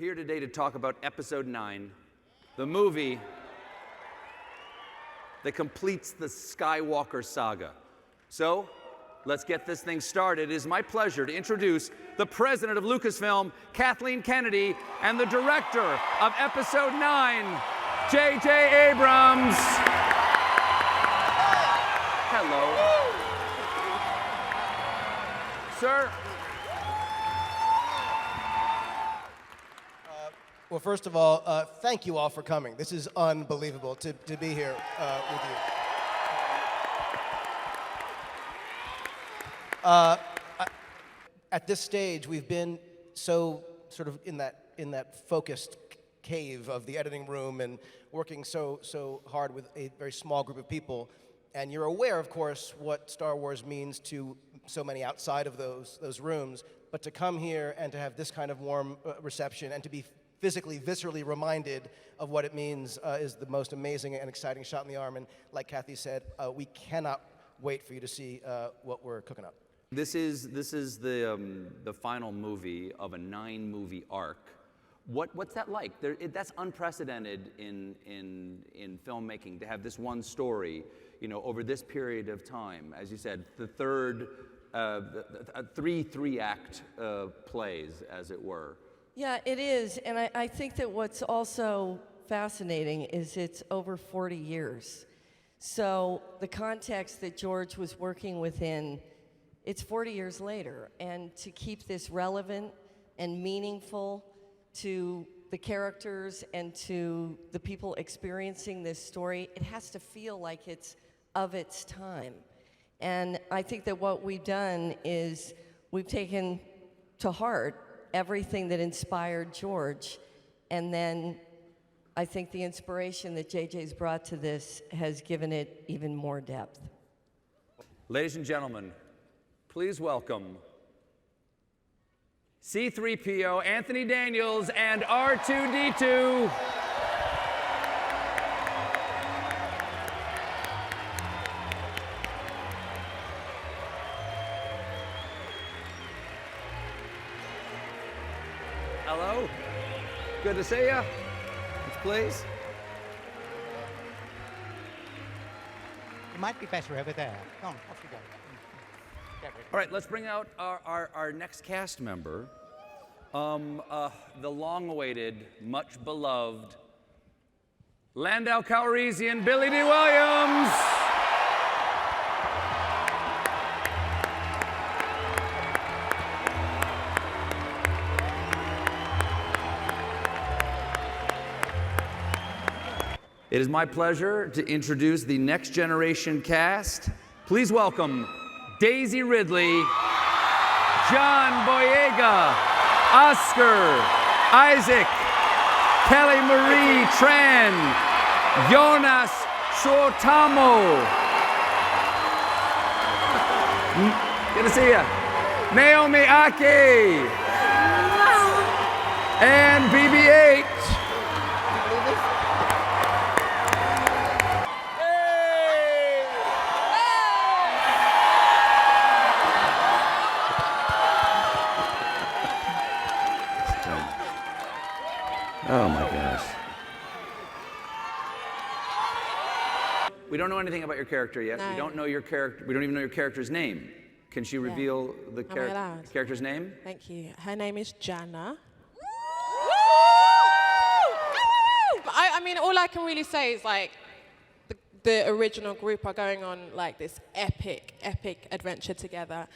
here today to talk about Episode 9, the movie that completes the Skywalker saga. So, let's get this thing started. It is my pleasure to introduce the president of Lucasfilm, Kathleen Kennedy, and the director of Episode 9, J.J. Abrams. Hello. Sir. Well, first of all, thank you all for coming. This is unbelievable to be here with you. At this stage, we've been so sort of in that focused cave of the editing room and working so hard with a very small group of people. And you're aware, of course, what Star Wars means to so many outside of those rooms. But to come here and to have this kind of warm reception and to be physically, viscerally reminded of what it means is the most amazing and exciting shot in the arm. And like Kathy said, we cannot wait for you to see what we're cooking up. This is the final movie of a 9-movie arc. What's that like? That's unprecedented in filmmaking, to have this one story, over this period of time. As you said, the third, three-act plays, as it were. Yeah, it is, and I think that what's also fascinating is it's over 40 years. So the context that George was working within, it's 40 years later, and to keep this relevant and meaningful to the characters and to the people experiencing this story, it has to feel like it's of its time. And I think that what we've done is we've taken to heart everything that inspired George, and then I think the inspiration that JJ's brought to this has given it even more depth. Ladies and gentlemen, please welcome C-3PO, Anthony Daniels, and R2-D2. Hello. Good to see you. Please. It might be better over there. Go on, off you go. All right, let's bring out our next cast member. The long-awaited, much-beloved Landau Calrissian Billy D. Williams. It is my pleasure to introduce the next generation cast. Please welcome Daisy Ridley, John Boyega, Oscar Isaac, Kelly Marie Tran, Jonas Suotamo. Good to see you. Naomi Aki. And BB-8. Oh my gosh. We don't know anything about your character yet. No. We don't know your character. We don't even know your character's name. Can she reveal the character's name? Thank you. Her name is Jana. But I mean, all I can really say is like the original group are going on like this epic adventure together.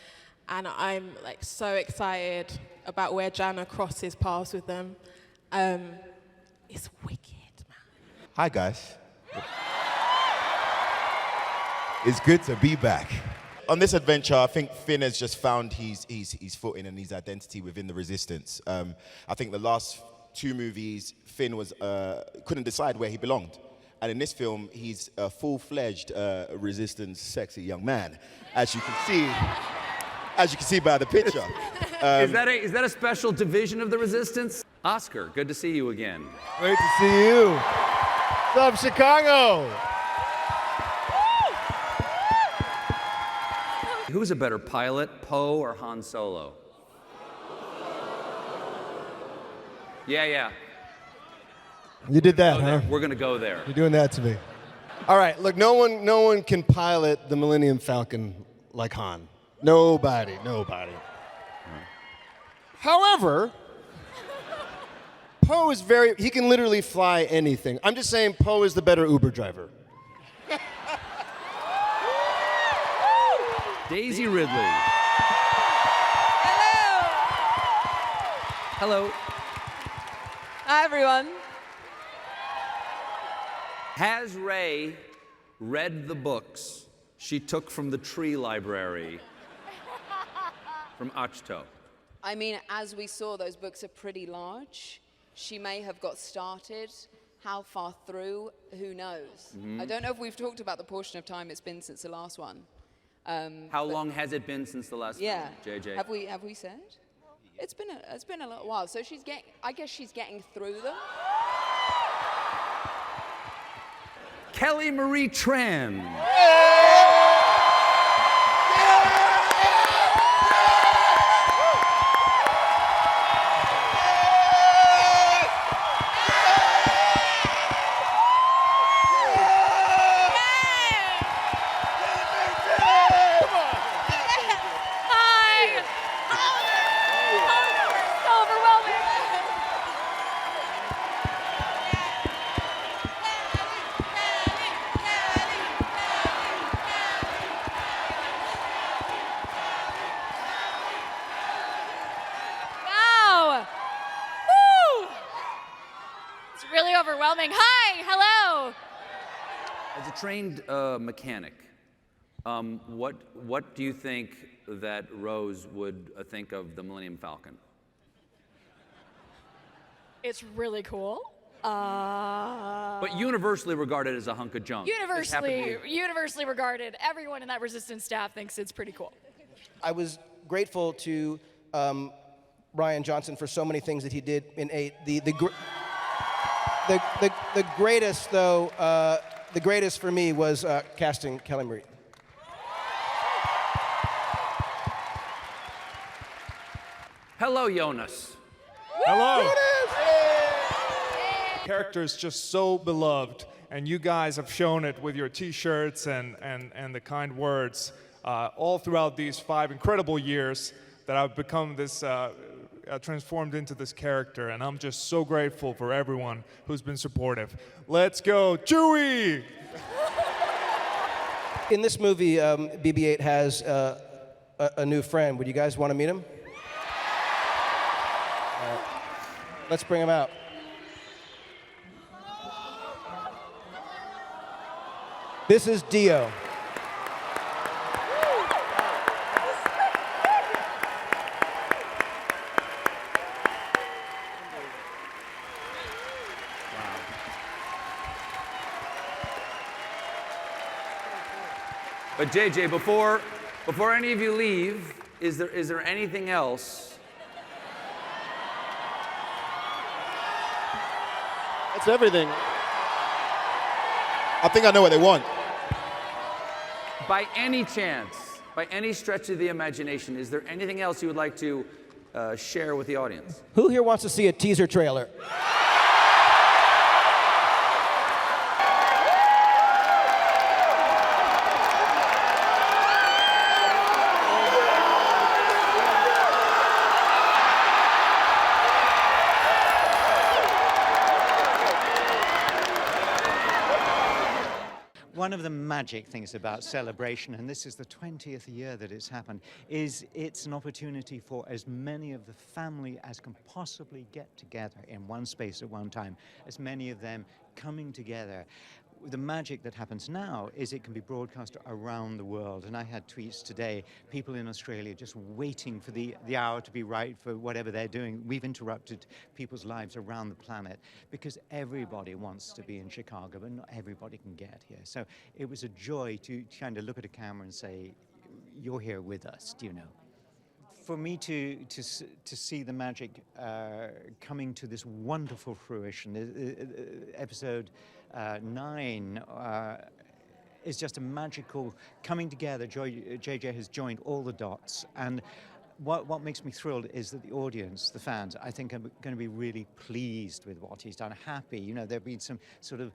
And I'm like so excited about where Jana crosses paths with them. It's wicked, man. Hi, guys. It's good to be back. On this adventure, I think Finn has just found his footing and his identity within the Resistance. I think the last 2 movies, Finn couldn't decide where he belonged. And in this film, he's a full-fledged Resistance sexy young man, as you can see by the picture. Is that a special division of the Resistance? Oscar, good to see you again. Great to see you. What's up, Chicago? Who's a better pilot, Poe or Han Solo? Yeah, yeah. You did that, Go huh? there. We're gonna go there. You're doing that to me. All right, look, no one can pilot the Millennium Falcon like Han. Nobody. However, Poe is he can literally fly anything. I'm just saying Poe is the better Uber driver. Daisy Ridley. Hello. Hi, everyone. Has Rey read the books she took from the tree library from Achto? I mean, as we saw, those books are pretty large. She may have got started. How far through? Who knows? I don't know if we've talked about the portion of time it's been since the last one. How long has it been since the last Yeah. one, JJ? Have we said? It's been a little while. So I guess she's getting through them. Kelly Marie Tran. Wow! Woo! It's really overwhelming. Hi, hello. As a trained mechanic, what do you think that Rose would think of the Millennium Falcon? It's really cool. But universally regarded as a hunk of junk. This happened to be- Universally regarded. Everyone in that Resistance staff thinks it's pretty cool. I was grateful to Ryan Johnson for so many things that he did in 8. The greatest, though, the greatest for me was casting Kelly Marie. Hello, Jonas. Hello. Character is just so beloved, and you guys have shown it with your T-shirts and the kind words all throughout these 5 incredible years that I've become this transformed into this character, and I'm just so grateful for everyone who's been supportive. Let's go, Chewie! In this movie, BB-8 has a new friend. Would you guys want to meet him? Let's bring him out. This is Dio. But JJ, before any of you leave, is there anything else? That's everything. I think I know what they want. By any chance, by any stretch of the imagination, is there anything else you would like to share with the audience? Who here wants to see a teaser trailer? One of the magic things about Celebration, and this is the 20th year that it's happened, is it's an opportunity for as many of the family as can possibly get together in one space at one time, as many of them coming together. The magic that happens now is it can be broadcast around the world. And I had tweets today, people in Australia just waiting for the hour to be right for whatever they're doing. We've interrupted people's lives around the planet because everybody wants to be in Chicago, but not everybody can get here. So it was a joy to kind of look at a camera and say, you're here with us, do you know? For me to see the magic coming to this wonderful fruition, episode 9 is just a magical coming together. JJ has joined all the dots, and what makes me thrilled is that the audience, the fans, I think are going to be really pleased with what he's done, happy. You know, there have been some sort of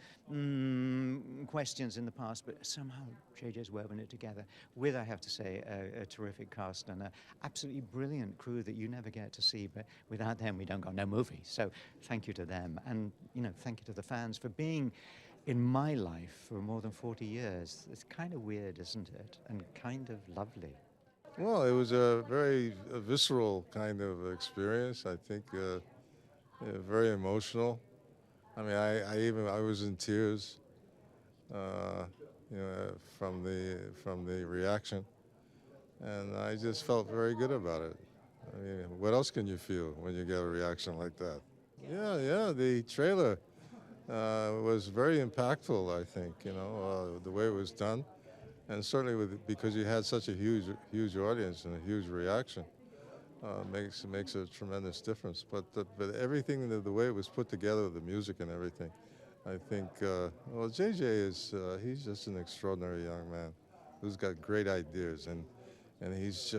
questions in the past, but somehow JJ's woven it together with, I have to say, a terrific cast and an absolutely brilliant crew that you never get to see, but without them we don't got no movie. So thank you to them, and you know, thank you to the fans for being in my life for more than 40 years. It's kind of weird, isn't it? And kind of lovely. Well, it was a very visceral kind of experience. I think very emotional. I mean, I was in tears, you know, from the reaction, and I just felt very good about it. I mean, what else can you feel when you get a reaction like that? Yeah. The trailer was very impactful. I think, you know, the way it was done. And certainly because you had such a huge audience and a huge reaction, makes a tremendous difference. But everything, the way it was put together, the music and everything, I think, well, JJ he's just an extraordinary young man who's got great ideas, and he's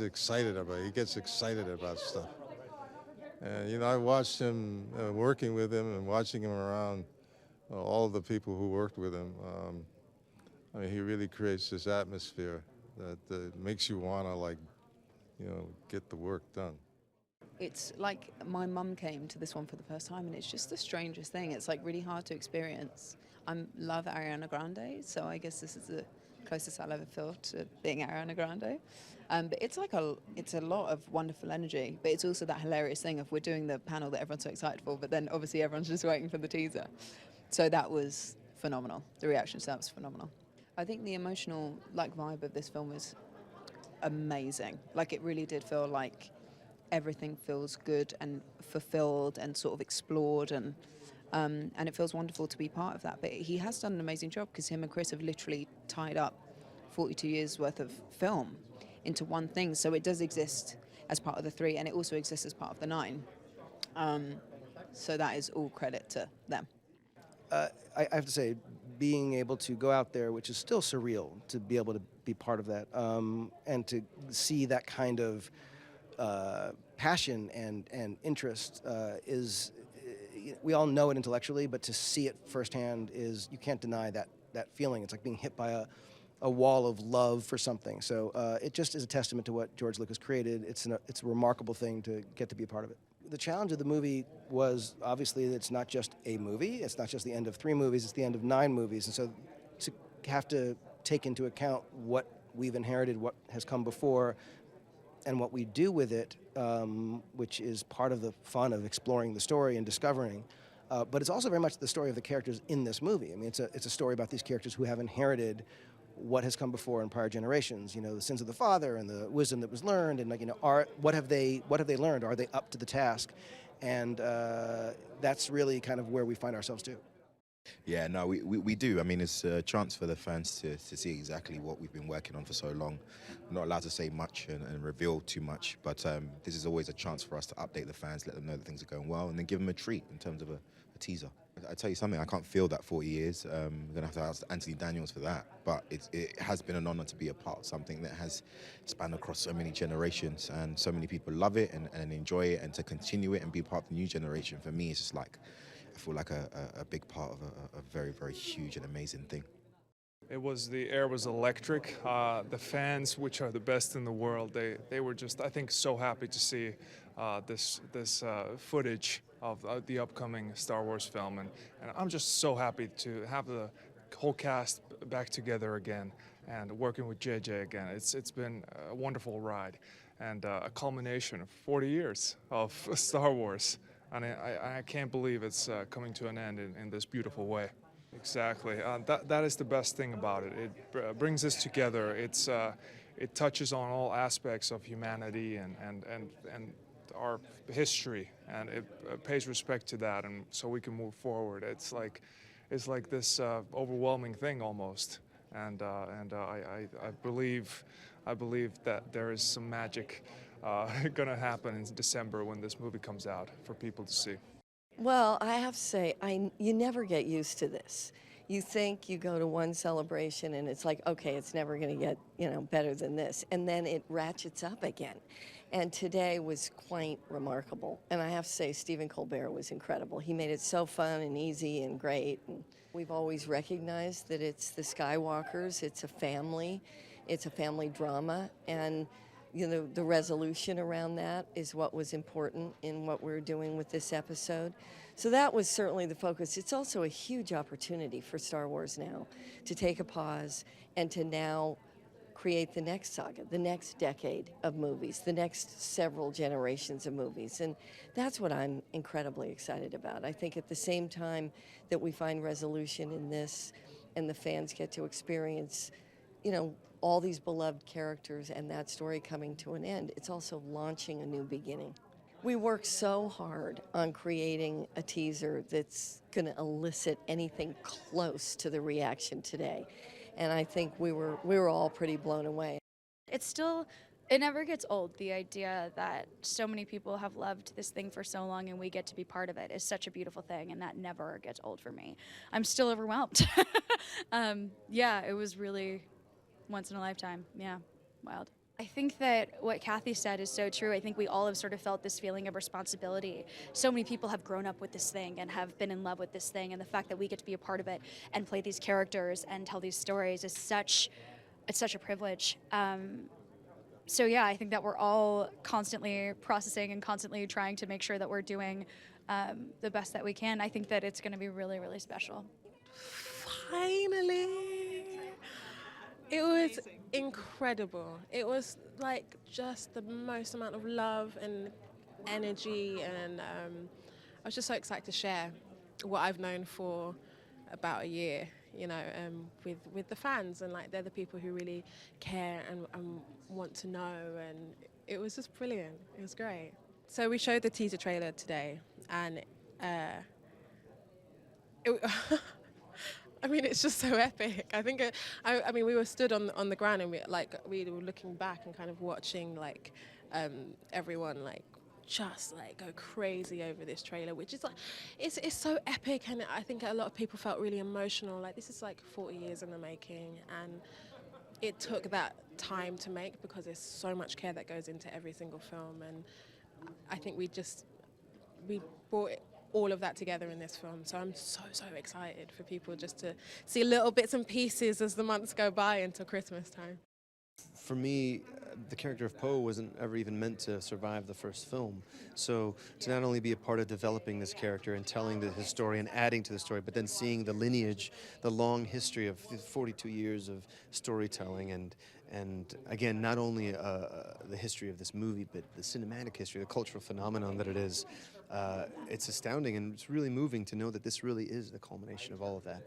excited about it. He gets excited about stuff. And you know, I watched him working with him and watching him around all the people who worked with him. I mean, he really creates this atmosphere that makes you want to, like, you know, get the work done. It's like my mum came to this one for the first time, and it's just the strangest thing. It's like really hard to experience. I love Ariana Grande, so I guess this is the closest I'll ever feel to being Ariana Grande. But it's a lot of wonderful energy, but it's also that hilarious thing of we're doing the panel that everyone's so excited for, but then obviously everyone's just waiting for the teaser. So that was phenomenal. The reaction to that was phenomenal. I think the emotional vibe of this film is amazing. Like, it really did feel like everything feels good and fulfilled and sort of explored, and it feels wonderful to be part of that. But he has done an amazing job because him and Chris have literally tied up 42 years worth of film into one thing. So it does exist as part of the 3, and it also exists as part of the 9. So that is all credit to them. I have to say, being able to go out there, which is still surreal, to be able to be part of that, and to see that kind of passion and interest is, we all know it intellectually, but to see it firsthand you can't deny that feeling. It's like being hit by a wall of love for something. So it just is a testament to what George Lucas created. It's a remarkable thing to get to be a part of it. The challenge of the movie was obviously that it's not just a movie. It's not just the end of 3 movies. It's the end of 9 movies. And so to have to take into account what we've inherited, what has come before, and what we do with it, which is part of the fun of exploring the story and discovering. But it's also very much the story of the characters in this movie. I mean, it's a story about these characters who have inherited what has come before in prior generations. You know, the sins of the father and the wisdom that was learned, and, like, you know, what have they learned? Are they up to the task? And that's really kind of where we find ourselves too. Yeah, no, we do. I mean, it's a chance for the fans to see exactly what we've been working on for so long. I'm not allowed to say much and reveal too much, but this is always a chance for us to update the fans, let them know that things are going well, and then give them a treat in terms of a teaser. I tell you something, I can't feel that 40 years. I'm going to have to ask Anthony Daniels for that. But it has been an honor to be a part of something that has spanned across so many generations, and so many people love it and enjoy it, and to continue it and be part of the new generation, for me, it's just like, I feel like a big part of a very, very huge and amazing thing. The air was electric. The fans, which are the best in the world, they were just, I think, so happy to see this footage of the upcoming Star Wars film, and I'm just so happy to have the whole cast back together again and working with JJ again. It's been a wonderful ride and a culmination of 40 years of Star Wars, and I can't believe it's coming to an end in this beautiful way. Exactly. That is the best thing about it. It brings us together. It touches on all aspects of humanity and our history, and it pays respect to that, and so we can move forward. It's like this overwhelming thing almost, and I believe that there is some magic gonna happen in December when this movie comes out for people to see. Well, I have to say, you never get used to this. You think you go to one celebration and it's like, okay, it's never going to get, better than this. And then it ratchets up again. And today was quite remarkable. And I have to say, Stephen Colbert was incredible. He made it so fun and easy and great. And we've always recognized that it's the Skywalkers, it's a family drama. And the resolution around that is what was important in what we're doing with this episode. So that was certainly the focus. It's also a huge opportunity for Star Wars now to take a pause and to now create the next saga, the next decade of movies, the next several generations of movies. And that's what I'm incredibly excited about. I think at the same time that we find resolution in this and the fans get to experience, all these beloved characters and that story coming to an end, it's also launching a new beginning. We worked so hard on creating a teaser that's going to elicit anything close to the reaction today. And I think we were all pretty blown away. It never gets old. The idea that so many people have loved this thing for so long and we get to be part of it is such a beautiful thing, and that never gets old for me. I'm still overwhelmed. Yeah, it was really once in a lifetime. Yeah, wild. I think that what Kathy said is so true. I think we all have sort of felt this feeling of responsibility. So many people have grown up with this thing and have been in love with this thing, and the fact that we get to be a part of it and play these characters and tell these stories is such a privilege. So yeah, I think that we're all constantly processing and constantly trying to make sure that we're doing the best that we can. I think that it's going to be really, really special. Finally! It was incredible. It was like just the most amount of love and energy, and I was just so excited to share what I've known for about a year, with the fans, and like they're the people who really care and want to know, and it was just brilliant. It was great. So we showed the teaser trailer today, and I mean, it's just so epic. I think, we were stood on the ground, and we were looking back and kind of watching everyone just go crazy over this trailer, which is it's so epic, and I think a lot of people felt really emotional. This is 40 years in the making, and it took that time to make because there's so much care that goes into every single film, and I think we brought all of that together in this film. So I'm so excited for people just to see little bits and pieces as the months go by until Christmas time. For me, the character of Poe wasn't ever even meant to survive the first film. So to not only be a part of developing this character and telling his story and adding to the story, but then seeing the lineage, the long history of 42 years of storytelling, and again, not only the history of this movie, but the cinematic history, the cultural phenomenon that it is, it's astounding, and it's really moving to know that this really is the culmination of all of that.